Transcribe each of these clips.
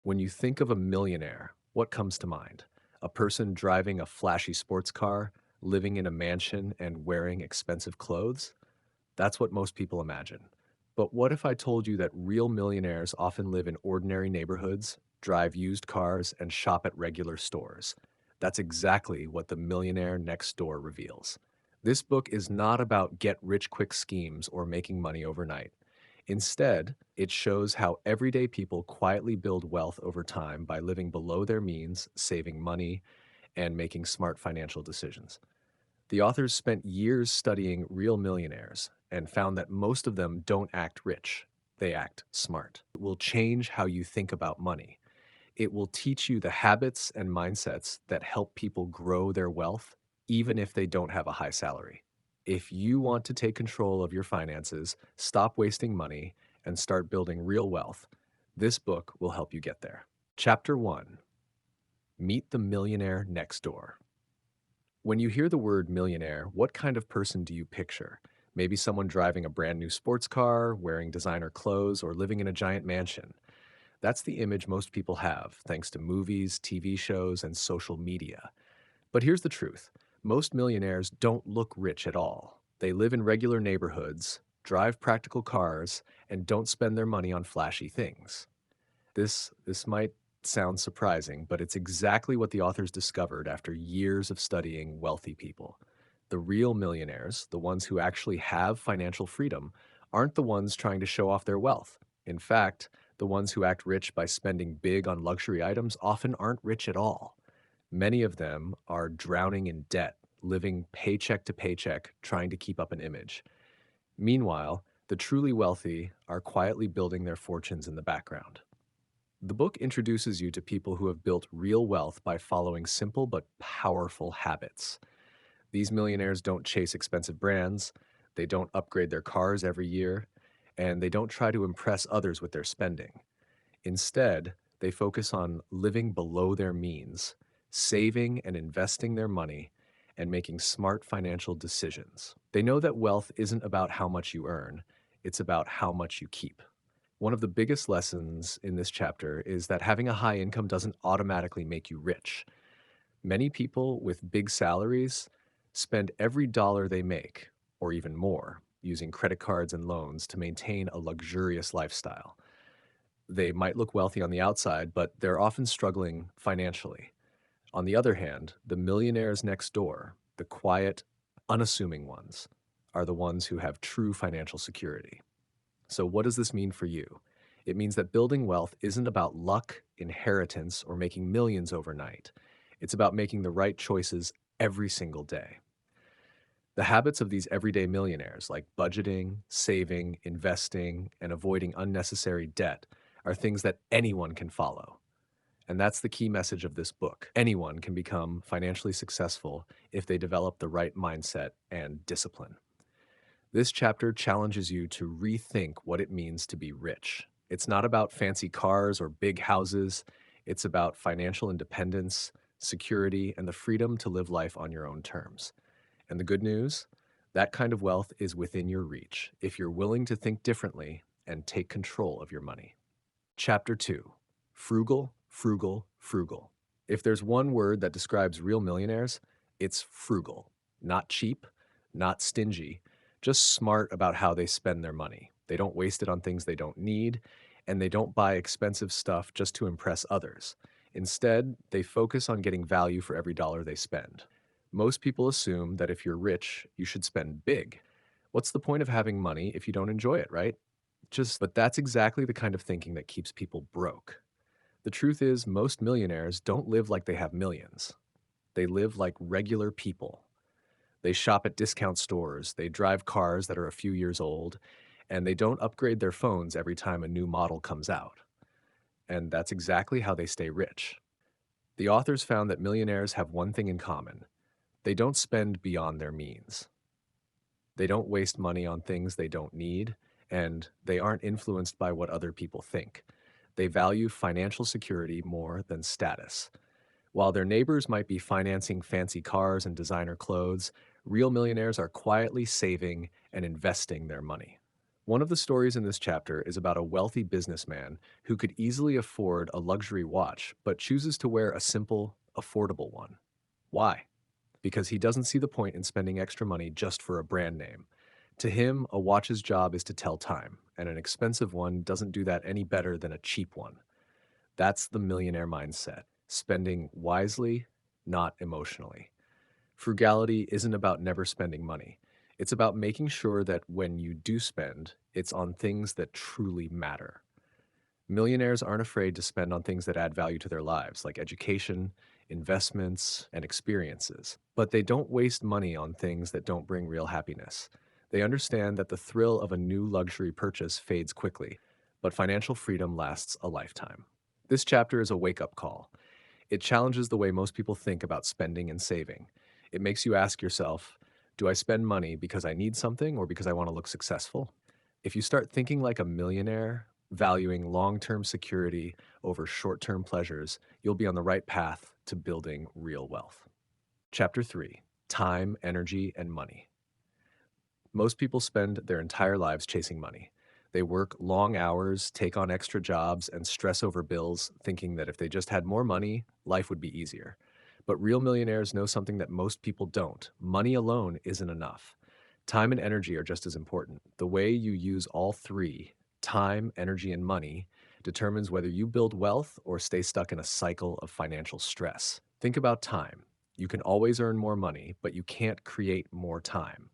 When you think of a millionaire, what comes to mind? A person driving a flashy sports car, living in a mansion, and wearing expensive clothes? That's what most people imagine. But what if I told you that real millionaires often live in ordinary neighborhoods, drive used cars, and shop at regular stores? That's exactly what the Millionaire Next Door reveals. This book is not about get rich quick schemes or making money overnight. Instead, it shows how everyday people quietly build wealth over time by living below their means, saving money, and making smart financial decisions. The authors spent years studying real millionaires and found that most of them don't act rich, they act smart. It will change how you think about money. It will teach you the habits and mindsets that help people grow their wealth, even if they don't have a high salary. If you want to take control of your finances, stop wasting money, and start building real wealth, this book will help you get there. Chapter 1: Meet the Millionaire Next Door. When you hear the word millionaire, what kind of person do you picture? Maybe someone driving a brand new sports car, wearing designer clothes, or living in a giant mansion. That's the image most people have, thanks to movies, TV shows, and social media. But here's the truth: most millionaires don't look rich at all. They live in regular neighborhoods, drive practical cars, and don't spend their money on flashy things. This might sound surprising, but it's exactly what the authors discovered after years of studying wealthy people. The real millionaires, the ones who actually have financial freedom, aren't the ones trying to show off their wealth. In fact, the ones who act rich by spending big on luxury items often aren't rich at all. Many of them are drowning in debt, living paycheck to paycheck, trying to keep up an image. Meanwhile, the truly wealthy are quietly building their fortunes in the background. The book introduces you to people who have built real wealth by following simple but powerful habits. These millionaires don't chase expensive brands, they don't upgrade their cars every year, and they don't try to impress others with their spending. Instead, they focus on living below their means, saving and investing their money, and making smart financial decisions. They know that wealth isn't about how much you earn, it's about how much you keep. One of the biggest lessons in this chapter is that having a high income doesn't automatically make you rich. Many people with big salaries spend every dollar they make, or even more, using credit cards and loans to maintain a luxurious lifestyle. They might look wealthy on the outside, but they're often struggling financially. On the other hand, the millionaires next door, the quiet, unassuming ones, are the ones who have true financial security. So, what does this mean for you? It means that building wealth isn't about luck, inheritance, or making millions overnight. It's about making the right choices every single day. The habits of these everyday millionaires, like budgeting, saving, investing, and avoiding unnecessary debt, are things that anyone can follow. And that's the key message of this book. Anyone can become financially successful if they develop the right mindset and discipline. This chapter challenges you to rethink what it means to be rich. It's not about fancy cars or big houses. It's about financial independence, security, and the freedom to live life on your own terms. And the good news? That kind of wealth is within your reach if you're willing to think differently and take control of your money. Chapter 2: Frugal, Frugal, Frugal. If there's one word that describes real millionaires, it's frugal. Not cheap, not stingy, just smart about how they spend their money. They don't waste it on things they don't need, and they don't buy expensive stuff just to impress others. Instead, they focus on getting value for every dollar they spend. Most people assume that if you're rich, you should spend big. What's the point of having money if you don't enjoy it, right? But that's exactly the kind of thinking that keeps people broke. The truth is, most millionaires don't live like they have millions. They live like regular people. They shop at discount stores, they drive cars that are a few years old, and they don't upgrade their phones every time a new model comes out. And that's exactly how they stay rich. The authors found that millionaires have one thing in common: they don't spend beyond their means. They don't waste money on things they don't need, and they aren't influenced by what other people think. They value financial security more than status. While their neighbors might be financing fancy cars and designer clothes, real millionaires are quietly saving and investing their money. One of the stories in this chapter is about a wealthy businessman who could easily afford a luxury watch, but chooses to wear a simple, affordable one. Why? Because he doesn't see the point in spending extra money just for a brand name. To him, a watch's job is to tell time, and an expensive one doesn't do that any better than a cheap one. That's the millionaire mindset, spending wisely, not emotionally. Frugality isn't about never spending money. It's about making sure that when you do spend, it's on things that truly matter. Millionaires aren't afraid to spend on things that add value to their lives, like education, investments, and experiences. But they don't waste money on things that don't bring real happiness. They understand that the thrill of a new luxury purchase fades quickly, but financial freedom lasts a lifetime. This chapter is a wake up call. It challenges the way most people think about spending and saving. It makes you ask yourself, do I spend money because I need something or because I want to look successful? If you start thinking like a millionaire, valuing long term security over short term pleasures, you'll be on the right path to building real wealth. Chapter 3: Time, Energy, and Money. Most people spend their entire lives chasing money. They work long hours, take on extra jobs, and stress over bills, thinking that if they just had more money, life would be easier. But real millionaires know something that most people don't. Money alone isn't enough. Time and energy are just as important. The way you use all three, time, energy, and money, determines whether you build wealth or stay stuck in a cycle of financial stress. Think about time. You can always earn more money, but you can't create more time.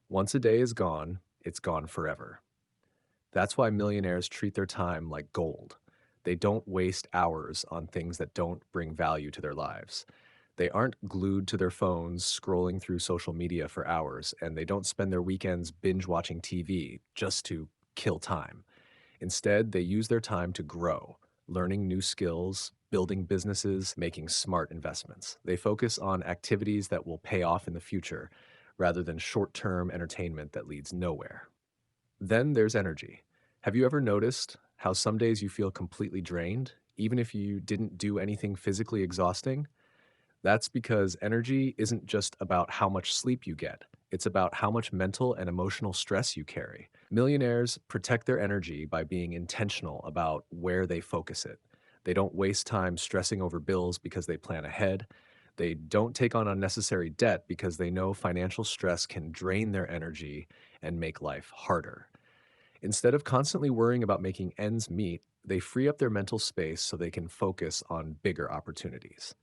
Once a day is gone, it's gone forever. That's why millionaires treat their time like gold. They don't waste hours on things that don't bring value to their lives. They aren't glued to their phones scrolling through social media for hours, and they don't spend their weekends binge watching TV just to kill time. Instead, they use their time to grow, learning new skills, building businesses, making smart investments. They focus on activities that will pay off in the future rather than short term entertainment that leads nowhere. Then there's energy. Have you ever noticed how some days you feel completely drained, even if you didn't do anything physically exhausting? That's because energy isn't just about how much sleep you get, it's about how much mental and emotional stress you carry. Millionaires protect their energy by being intentional about where they focus it. They don't waste time stressing over bills because they plan ahead. They don't take on unnecessary debt because they know financial stress can drain their energy and make life harder. Instead of constantly worrying about making ends meet, they free up their mental space so they can focus on bigger opportunities.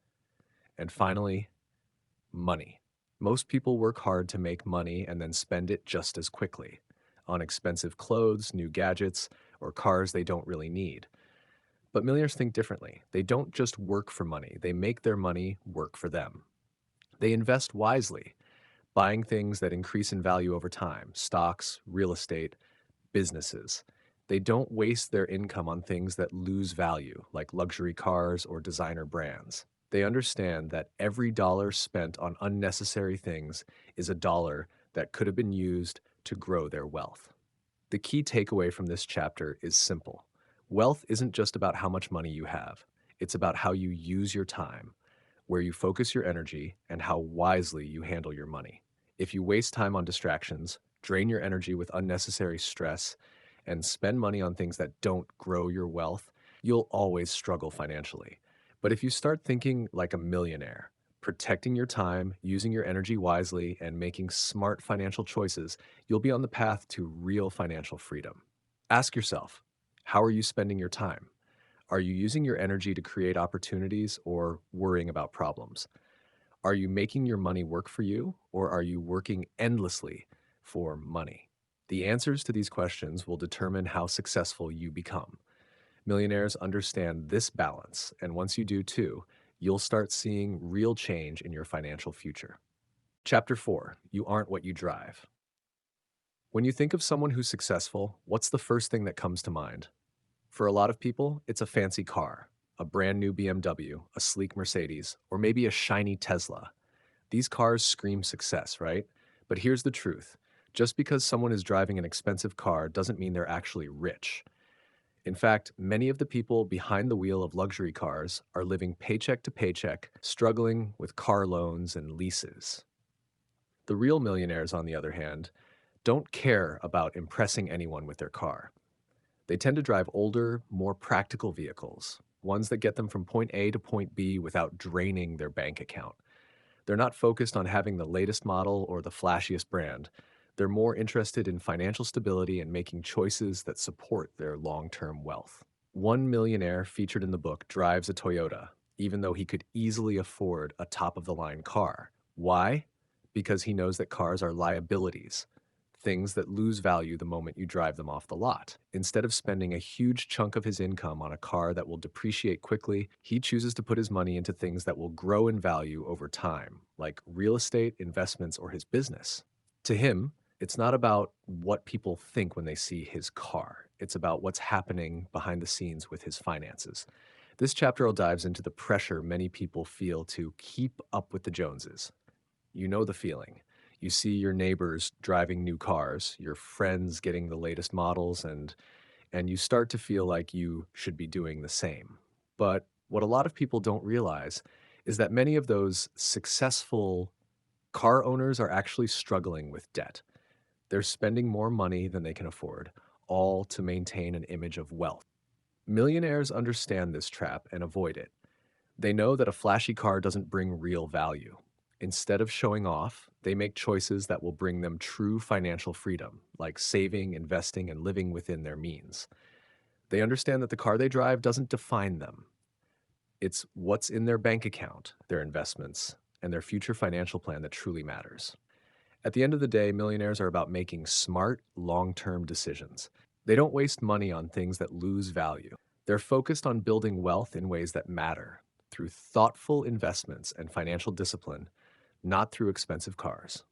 And finally, money. Most people work hard to make money and then spend it just as quickly on expensive clothes, new gadgets, or cars they don't really need. But millionaires think differently. They don't just work for money, they make their money work for them. They invest wisely, buying things that increase in value over time: stocks, real estate, businesses. They don't waste their income on things that lose value, like luxury cars or designer brands. They understand that every dollar spent on unnecessary things is a dollar that could have been used to grow their wealth. The key takeaway from this chapter is simple. Wealth isn't just about how much money you have, it's about how you use your time, where you focus your energy, and how wisely you handle your money. If you waste time on distractions, drain your energy with unnecessary stress, and spend money on things that don't grow your wealth, you'll always struggle financially. But if you start thinking like a millionaire, protecting your time, using your energy wisely, and making smart financial choices, you'll be on the path to real financial freedom. Ask yourself, how are you spending your time? Are you using your energy to create opportunities or worrying about problems? Are you making your money work for you, or are you working endlessly for money? The answers to these questions will determine how successful you become. Millionaires understand this balance, and once you do too, you'll start seeing real change in your financial future. Chapter 4: You Aren't What You Drive. When you think of someone who's successful, what's the first thing that comes to mind? For a lot of people, it's a fancy car, a brand new BMW, a sleek Mercedes, or maybe a shiny Tesla. These cars scream success, right? But here's the truth. Just because someone is driving an expensive car doesn't mean they're actually rich. In fact, many of the people behind the wheel of luxury cars are living paycheck to paycheck, struggling with car loans and leases. The real millionaires, on the other hand, don't care about impressing anyone with their car. They tend to drive older, more practical vehicles, ones that get them from point A to point B without draining their bank account. They're not focused on having the latest model or the flashiest brand. They're more interested in financial stability and making choices that support their long term wealth. One millionaire featured in the book drives a Toyota, even though he could easily afford a top of the line car. Why? Because he knows that cars are liabilities, things that lose value the moment you drive them off the lot. Instead of spending a huge chunk of his income on a car that will depreciate quickly, he chooses to put his money into things that will grow in value over time, like real estate, investments, or his business. To him, it's not about what people think when they see his car. It's about what's happening behind the scenes with his finances. This chapter dives into the pressure many people feel to keep up with the Joneses. You know the feeling. You see your neighbors driving new cars, your friends getting the latest models, and you start to feel like you should be doing the same. But what a lot of people don't realize is that many of those successful car owners are actually struggling with debt. They're spending more money than they can afford, all to maintain an image of wealth. Millionaires understand this trap and avoid it. They know that a flashy car doesn't bring real value. Instead of showing off, they make choices that will bring them true financial freedom, like saving, investing, and living within their means. They understand that the car they drive doesn't define them. It's what's in their bank account, their investments, and their future financial plan that truly matters. At the end of the day, millionaires are about making smart, long term decisions. They don't waste money on things that lose value. They're focused on building wealth in ways that matter through thoughtful investments and financial discipline, not through expensive cars.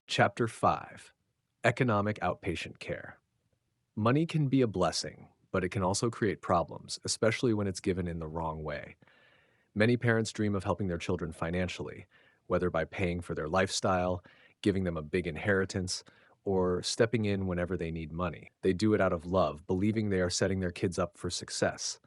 Chapter 5: Economic Outpatient Care. Money can be a blessing, but it can also create problems, especially when it's given in the wrong way. Many parents dream of helping their children financially, whether by paying for their lifestyle, giving them a big inheritance, or stepping in whenever they need money. They do it out of love, believing they are setting their kids up for success.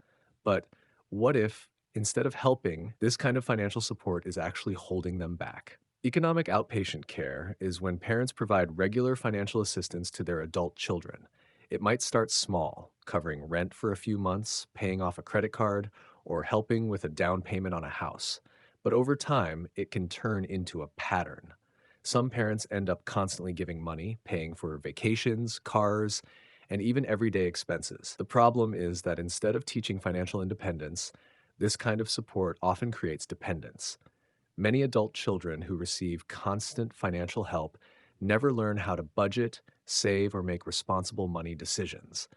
But what if, instead of helping, this kind of financial support is actually holding them back? Economic outpatient care is when parents provide regular financial assistance to their adult children. It might start small, covering rent for a few months, paying off a credit card, or helping with a down payment on a house. But over time, it can turn into a pattern. Some parents end up constantly giving money, paying for vacations, cars, and even everyday expenses. The problem is that instead of teaching financial independence, this kind of support often creates dependence. Many adult children who receive constant financial help never learn how to budget, save, or make responsible money decisions.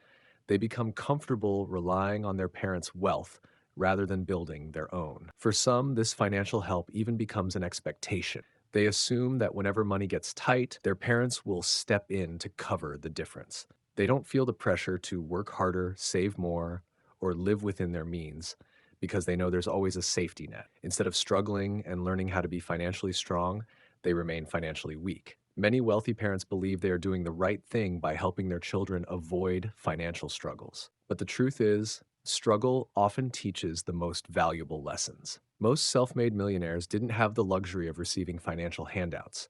They become comfortable relying on their parents' wealth rather than building their own. For some, this financial help even becomes an expectation. They assume that whenever money gets tight, their parents will step in to cover the difference. They don't feel the pressure to work harder, save more, or live within their means because they know there's always a safety net. Instead of struggling and learning how to be financially strong, they remain financially weak. Many wealthy parents believe they are doing the right thing by helping their children avoid financial struggles. But the truth is, struggle often teaches the most valuable lessons. Most self made millionaires didn't have the luxury of receiving financial handouts.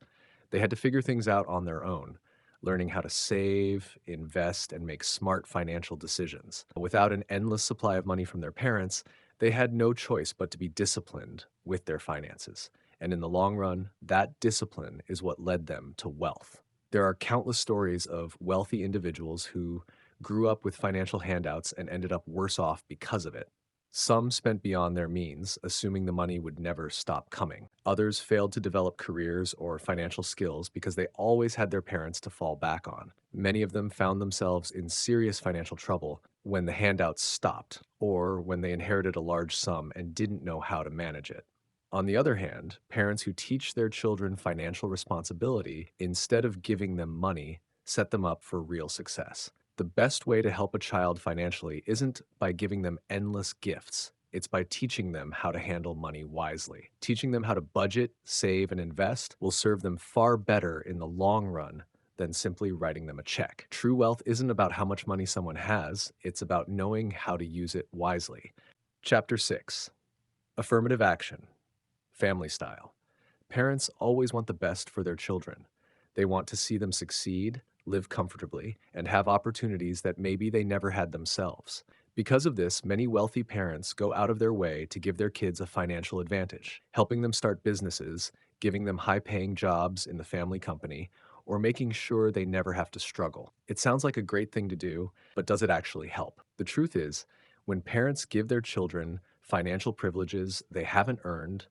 They had to figure things out on their own, learning how to save, invest, and make smart financial decisions. Without an endless supply of money from their parents, they had no choice but to be disciplined with their finances. And in the long run, that discipline is what led them to wealth. There are countless stories of wealthy individuals who grew up with financial handouts and ended up worse off because of it. Some spent beyond their means, assuming the money would never stop coming. Others failed to develop careers or financial skills because they always had their parents to fall back on. Many of them found themselves in serious financial trouble when the handouts stopped or when they inherited a large sum and didn't know how to manage it. On the other hand, parents who teach their children financial responsibility instead of giving them money set them up for real success. The best way to help a child financially isn't by giving them endless gifts. It's by teaching them how to handle money wisely. Teaching them how to budget, save, and invest will serve them far better in the long run than simply writing them a check. True wealth isn't about how much money someone has, it's about knowing how to use it wisely. Chapter 6: Affirmative Action. Family Style. Parents always want the best for their children. They want to see them succeed, live comfortably, and have opportunities that maybe they never had themselves. Because of this, many wealthy parents go out of their way to give their kids a financial advantage, helping them start businesses, giving them high paying jobs in the family company, or making sure they never have to struggle. It sounds like a great thing to do, but does it actually help? The truth is, when parents give their children financial privileges they haven't earned,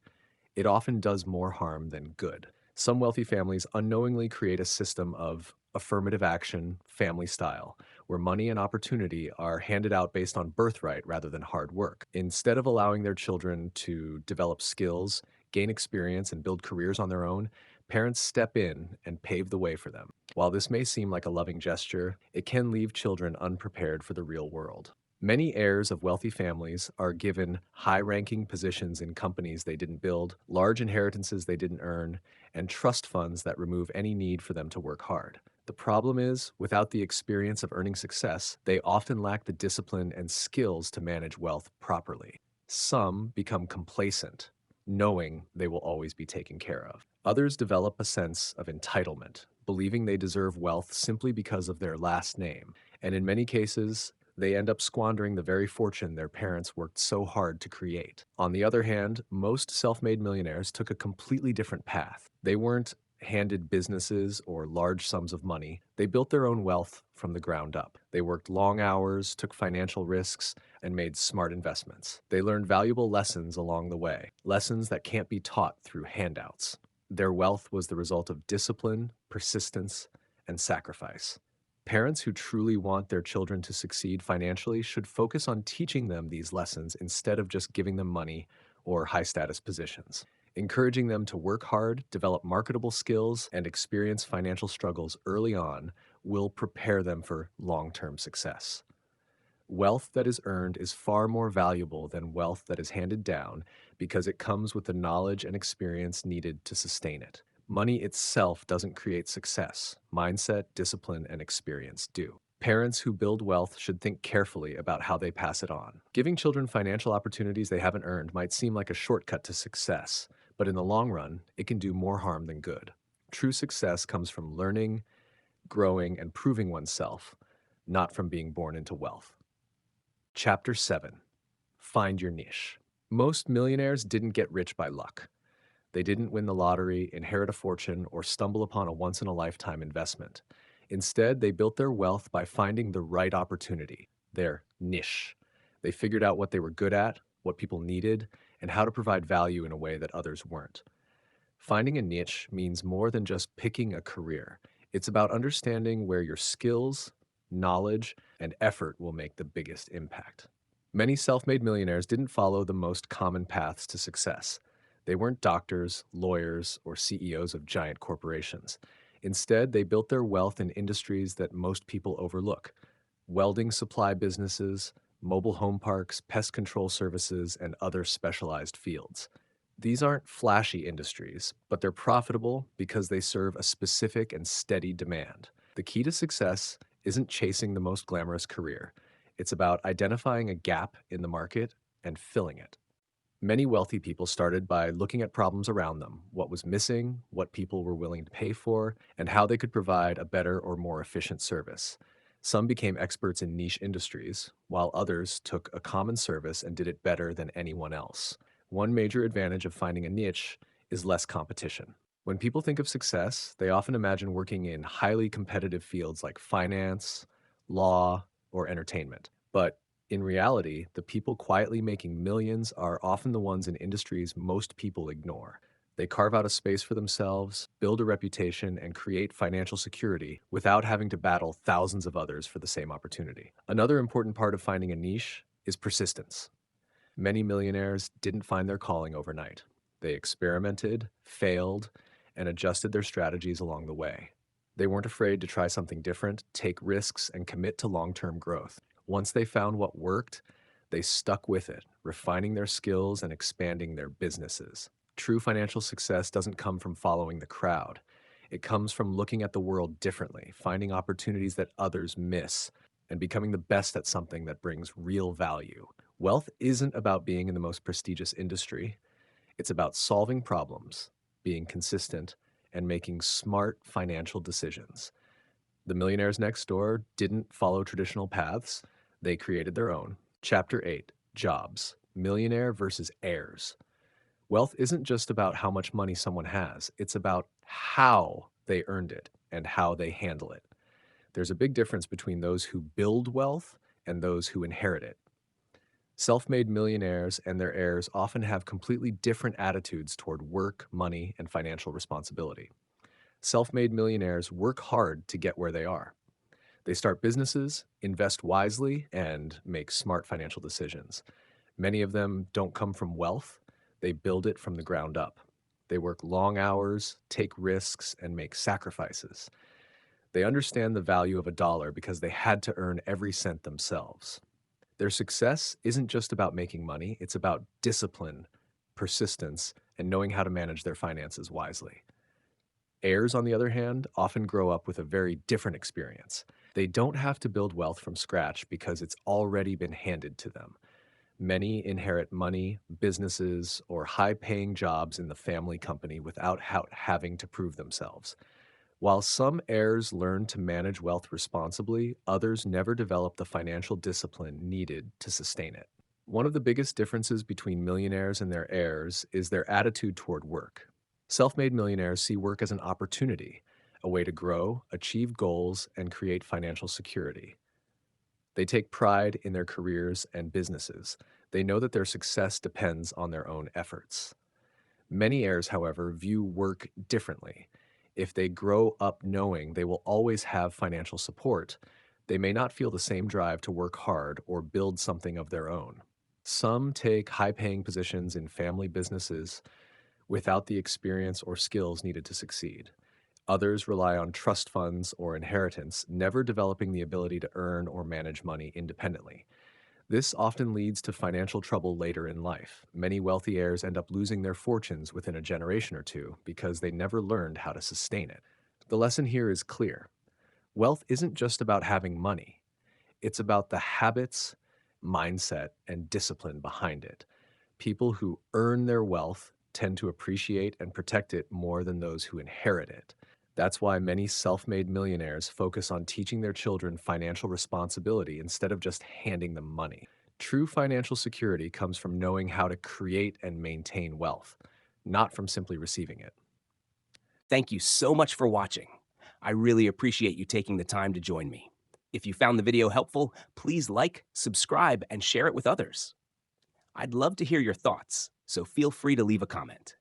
it often does more harm than good. Some wealthy families unknowingly create a system of affirmative action, family style, where money and opportunity are handed out based on birthright rather than hard work. Instead of allowing their children to develop skills, gain experience, and build careers on their own, parents step in and pave the way for them. While this may seem like a loving gesture, it can leave children unprepared for the real world. Many heirs of wealthy families are given high ranking positions in companies they didn't build, large inheritances they didn't earn, and trust funds that remove any need for them to work hard. The problem is, without the experience of earning success, they often lack the discipline and skills to manage wealth properly. Some become complacent, knowing they will always be taken care of. Others develop a sense of entitlement, believing they deserve wealth simply because of their last name. And in many cases, they end up squandering the very fortune their parents worked so hard to create. On the other hand, most self made millionaires took a completely different path. They weren't handed businesses or large sums of money. They built their own wealth from the ground up. They worked long hours, took financial risks, and made smart investments. They learned valuable lessons along the way, lessons that can't be taught through handouts. Their wealth was the result of discipline, persistence, and sacrifice. Parents who truly want their children to succeed financially should focus on teaching them these lessons instead of just giving them money or high status positions. Encouraging them to work hard, develop marketable skills, and experience financial struggles early on will prepare them for long term success. Wealth that is earned is far more valuable than wealth that is handed down because it comes with the knowledge and experience needed to sustain it. Money itself doesn't create success. Mindset, discipline, and experience do. Parents who build wealth should think carefully about how they pass it on. Giving children financial opportunities they haven't earned might seem like a shortcut to success, but in the long run, it can do more harm than good. True success comes from learning, growing, and proving oneself, not from being born into wealth. Chapter 7. Find your niche. Most millionaires didn't get rich by luck. They didn't win the lottery, inherit a fortune, or stumble upon a once in a lifetime investment. Instead, they built their wealth by finding the right opportunity, their niche. They figured out what they were good at, what people needed, and how to provide value in a way that others weren't. Finding a niche means more than just picking a career. It's about understanding where your skills, knowledge, and effort will make the biggest impact. Many self made millionaires didn't follow the most common paths to success. They weren't doctors, lawyers, or CEOs of giant corporations. Instead, they built their wealth in industries that most people overlook: welding supply businesses, mobile home parks, pest control services, and other specialized fields. These aren't flashy industries, but they're profitable because they serve a specific and steady demand. The key to success isn't chasing the most glamorous career. It's about identifying a gap in the market and filling it. Many wealthy people started by looking at problems around them, what was missing, what people were willing to pay for, and how they could provide a better or more efficient service. Some became experts in niche industries, while others took a common service and did it better than anyone else. One major advantage of finding a niche is less competition. When people think of success, they often imagine working in highly competitive fields like finance, law, or entertainment. But in reality, the people quietly making millions are often the ones in industries most people ignore. They carve out a space for themselves, build a reputation, and create financial security without having to battle thousands of others for the same opportunity. Another important part of finding a niche is persistence. Many millionaires didn't find their calling overnight. They experimented, failed, and adjusted their strategies along the way. They weren't afraid to try something different, take risks, and commit to long-term growth. Once they found what worked, they stuck with it, refining their skills and expanding their businesses. True financial success doesn't come from following the crowd. It comes from looking at the world differently, finding opportunities that others miss, and becoming the best at something that brings real value. Wealth isn't about being in the most prestigious industry. It's about solving problems, being consistent, and making smart financial decisions. The Millionaires Next Door didn't follow traditional paths, they created their own. Chapter 8, Jobs, Millionaire versus Heirs. Wealth isn't just about how much money someone has, it's about how they earned it and how they handle it. There's a big difference between those who build wealth and those who inherit it. Self made millionaires and their heirs often have completely different attitudes toward work, money, and financial responsibility. Self made millionaires work hard to get where they are. They start businesses, invest wisely, and make smart financial decisions. Many of them don't come from wealth, they build it from the ground up. They work long hours, take risks, and make sacrifices. They understand the value of a dollar because they had to earn every cent themselves. Their success isn't just about making money, it's about discipline, persistence, and knowing how to manage their finances wisely. Heirs, on the other hand, often grow up with a very different experience. They don't have to build wealth from scratch because it's already been handed to them. Many inherit money, businesses, or high paying jobs in the family company without having to prove themselves. While some heirs learn to manage wealth responsibly, others never develop the financial discipline needed to sustain it. One of the biggest differences between millionaires and their heirs is their attitude toward work. Self made millionaires see work as an opportunity, a way to grow, achieve goals, and create financial security. They take pride in their careers and businesses. They know that their success depends on their own efforts. Many heirs, however, view work differently. If they grow up knowing they will always have financial support, they may not feel the same drive to work hard or build something of their own. Some take high paying positions in family businesses without the experience or skills needed to succeed. Others rely on trust funds or inheritance, never developing the ability to earn or manage money independently. This often leads to financial trouble later in life. Many wealthy heirs end up losing their fortunes within a generation or two because they never learned how to sustain it. The lesson here is clear. Wealth isn't just about having money, it's about the habits, mindset, and discipline behind it. People who earn their wealth tend to appreciate and protect it more than those who inherit it. That's why many self made millionaires focus on teaching their children financial responsibility instead of just handing them money. True financial security comes from knowing how to create and maintain wealth, not from simply receiving it. Thank you so much for watching. I really appreciate you taking the time to join me. If you found the video helpful, please like, subscribe, and share it with others. I'd love to hear your thoughts, so feel free to leave a comment.